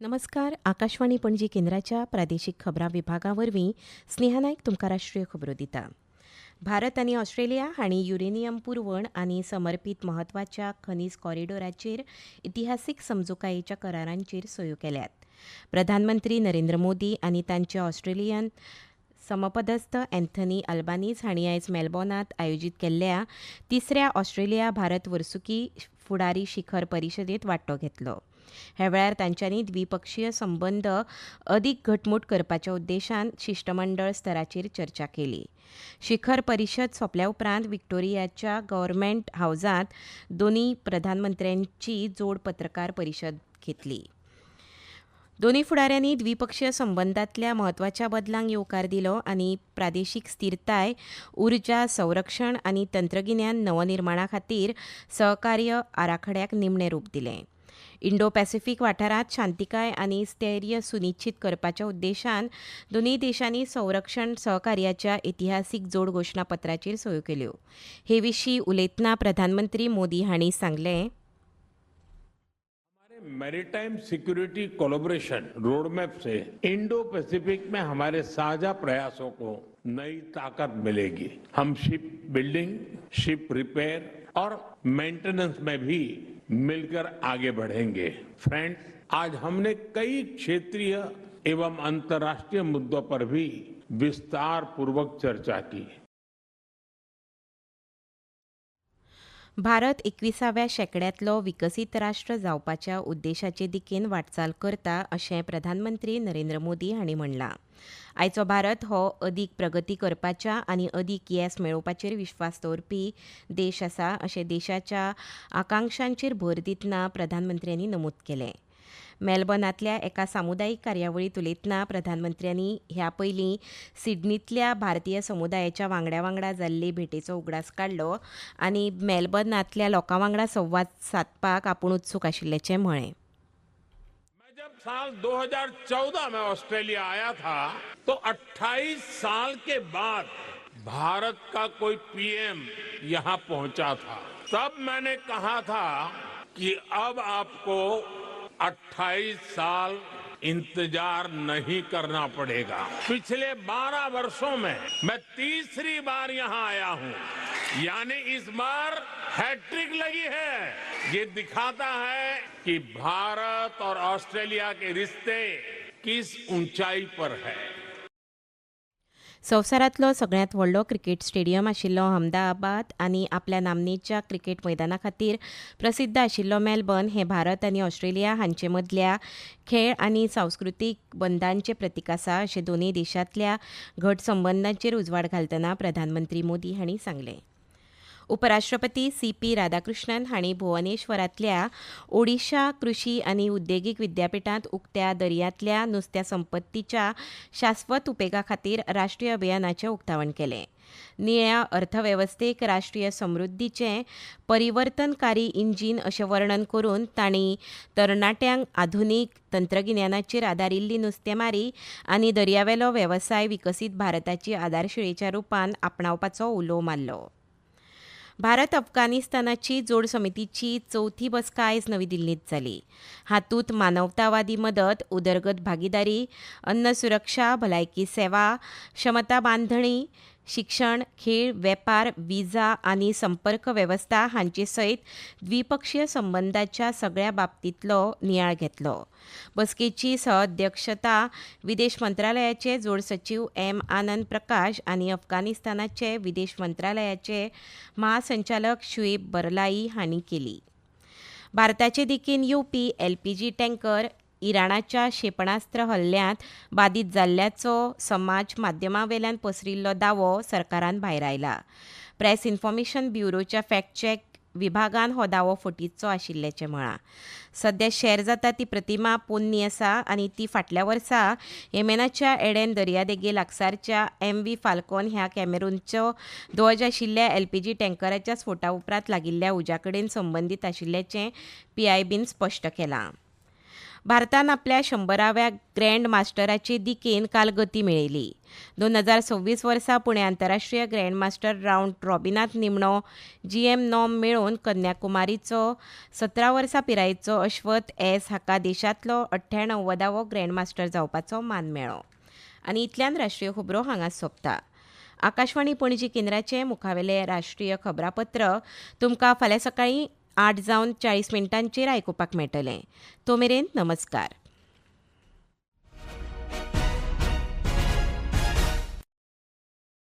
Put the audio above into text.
नमस्कार. आकाशवाणी पणजी केंद्राच्या प्रादेशीक खबरां विभागावरवीं स्नेहा नायक तुमकां राष्ट्रीय खबरो दिता. भारत आनी ऑस्ट्रेलिया हांणी युरेनियम पुरवण आनी समर्पीत म्हत्वाच्या खनिज कॉरिडॉराचेर इतिहासीक समजुकायेच्या करारांचेर सयो केल्यात. प्रधानमंत्री नरेंद्र मोदी आनी तांचे ऑस्ट्रेलियन समपदस्थ अँथनी अल्बानीज हांणी आयज मेलबॉर्नांत आयोजीत केल्ल्या तिसऱ्या ऑस्ट्रेलिया भारत वर्सुकी फुडारी शिखर परिशदेंत वांटो घेतलो. ह्या वेळार तांच्यांनी द्विपक्षीय संबंद अदीक घटमूट करपाच्या उद्देशान शिष्टमंडळ स्तराचेर चर्चा केली. शिखर परिशद सोंपल्या उपरांत विक्टोरियाच्या गव्हर्नमेंट हावजांत दोनूय प्रधानमंत्र्यांची जोड पत्रकार परिशद घेतली. दोनूय फुडाऱ्यांनी द्विपक्षीय संबंदांतल्या म्हत्वाच्या बदलांक येवकार दिलो आनी प्रादेशीक स्थिरताय, उर्जा, संरक्षण आनी तंत्रगिन्यान नवनिर्माणा खातीर सहकार्य आराखड्याक निमणें रूप दिलें. इंडो पॅसिफीक वाठारांत शांतीकाय आनी स्थैर्य सुनिश्चित करपाच्या उद्देशान दोनूय देशांनी संरक्षण सहकार्याच्या इतिहासीक जोड घोशणापत्राचेर सयो केल्यो. हे विशीं उलयतना प्रधानमंत्री मोदी हांणी सांगलें, मैरीटाइम सिक्योरिटी कोलैबोरेशन रोडमैप से इंडो पैसिफिक में हमारे साझा प्रयासों को नई ताकत मिलेगी. हम शिप बिल्डिंग, शिप रिपेयर और मेंटेनेंस में भी मिलकर आगे बढ़ेंगे. फ्रेंड्स, आज हमने कई क्षेत्रीय एवं अंतर्राष्ट्रीय मुद्दों पर भी विस्तार पूर्वक चर्चा की. भारत 21व्या शेंकड्यांतलो विकसीत राष्ट्र जावपाच्या उद्देशाचे दिकेन वाटचाल करता अशें प्रधानमंत्री नरेंद्र मोदी हांणी म्हणलां. आयचो भारत हो अदीक प्रगती करपाच्या आनी अदीक येस मेळोवपाचेर विश्वास दवरपी देश आसा अशें देशाच्या आकांक्षांचेर भर दितना प्रधानमंत्र्यांनी नमूद केलें. मेलबर्नांतल्या एका सामुदायीक कार्यावळींत उलयतना प्रधानमंत्र्यांनी ह्या पयलीं सिडनींतल्या भारतीय समुदायाच्या वांगड्या वांगडा जाल्ले भेटेचो उगडास काडलो आनी मेलबर्नांतल्या लोकां वांगडा संवाद सादपाक आपूण उत्सूक आशिल्ल्याचें म्हळें. जब साल 2014 में ऑस्ट्रेलिया आया था तो 28 साल के बाद भारत का कोई पीएम यहां पहुंचा था. तब मैंने कहा था कि अब आपको 28 साल इंतजार नहीं करना पड़ेगा. पिछले 12 वर्षों में मैं तीसरी बार यहां आया हूं, यानी इस बार हैट्रिक लगी है. ये दिखाता है कि भारत और ऑस्ट्रेलिया के रिश्ते किस ऊंचाई पर है. संवसारांतलो सगळ्यांत व्हडलो क्रिकेट स्टेडियम आशिल्लो अहमदाबाद आनी आपल्या नामनेच्या क्रिकेट मैदाना खातीर प्रसिद्ध आशिल्लो मेलबर्न हें भारत आनी ऑस्ट्रेलिया हांचे मदल्या खेळ आनी सांस्कृतीक बंदांचें प्रतीक आसा अशें दोनूय देशांतल्या घट संबंदांचेर उजवाड घालतना प्रधानमंत्री मोदी हांणी सांगलें. उपराष्ट्रपती सी.पी. राधाकृष्णन हांणी भुवनेश्वरांतल्या ओडिशा कृशी आनी उद्देगीक विद्यापिठांत उक्त्या दर्यांतल्या नुस्त्या संपत्तीच्या शाश्वत उपेगा खातीर राष्ट्रीय अभियानाचें उक्तावण केलें. निळ्या अर्थवेवस्थेक राष्ट्रीय समृद्धीचें परिवर्तनकारी इंजीन अशें वर्णन करून तांणी तरणाट्यांक आधुनीक तंत्रगिन्यानाचेर आदारिल्ली नुस्तेमारी आनी दर्यावेलो वेवसाय विकसीत भारताची आदारशिळेच्या रुपान आपणावपाचो उलो मारलो. भारत अफगाणिस्तानाची जोड समितीची चवथी बसका आयज नवी दिल्लींत जाली. हातूंत मानवतावादी मदत, उदरगत भागीदारी, अन्न सुरक्षा, भलायकी सेवा, क्षमता बांदणी, शिक्षण, खेळ, वेपार, विजा आनी संपर्क वेवस्था हांचे सयत द्विपक्षीय संबंदाच्या सगळ्या बाबतींतलो नियाळ घेतलो. बसकेची सहअध्यक्षता विदेश मंत्रालयाचे जोड सचीव एम. आनंद प्रकाश आनी अफगाणिस्तानाचे विदेश मंत्रालयाचे महासंचालक शुएब बरलाई हांणी केली. भारताचे दिकेन येवपी एलपीजी टँकर इराणाच्या क्षेपणास्त्र हल्ल्यांत बादीत जाल्ल्याचो समाज माध्यमांवेल्यान पसरिल्लो दावो सरकारान भायर आयला. प्रेस इन्फॉर्मेशन ब्युरोच्या फॅक्ट चॅक विभागान हो दावो फटीचो आशिल्ल्याचें म्हळां. सध्या शॅर जाता ती प्रतिमा पोन्नी आसा आनी ती फाटल्या वर्सा येमेनाच्या एडेन दर्यादेगे लागसारच्या MV फाल्कोन ह्या कॅमेरूनचो ध्वज आशिल्ल्या एलपीजी टँकराच्या स्फोटा उपरांत लागिल्ल्या उज्या कडेन संबंदीत आशिल्ल्याचें PIBन स्पश्ट केलां. भारतान आपल्या 100व्या ग्रँड मास्टराचे दिकेन काल गती मेळयली. 2026 वर्सा पुणे आंतरराष्ट्रीय ग्रँड मास्टर रावंड रॉबिनात निमणो GM नॉम मेळोवन कन्याकुमारीचो 17 वर्सां पिरायेचो अश्वथ एस हाका देशांतलो 98वो ग्रँड मास्टर जावपाचो मान मेळ्ळो. आनी इतल्यान राष्ट्रीय खबरो हांगाच सोंपता. आकाशवाणी पणजी केंद्राचे मुखावेले राष्ट्रीय खबरापत्र तुमकां फाल्यां सकाळीं 8:40 आयकुपाक मेळटलें. तो मेरेन नमस्कार.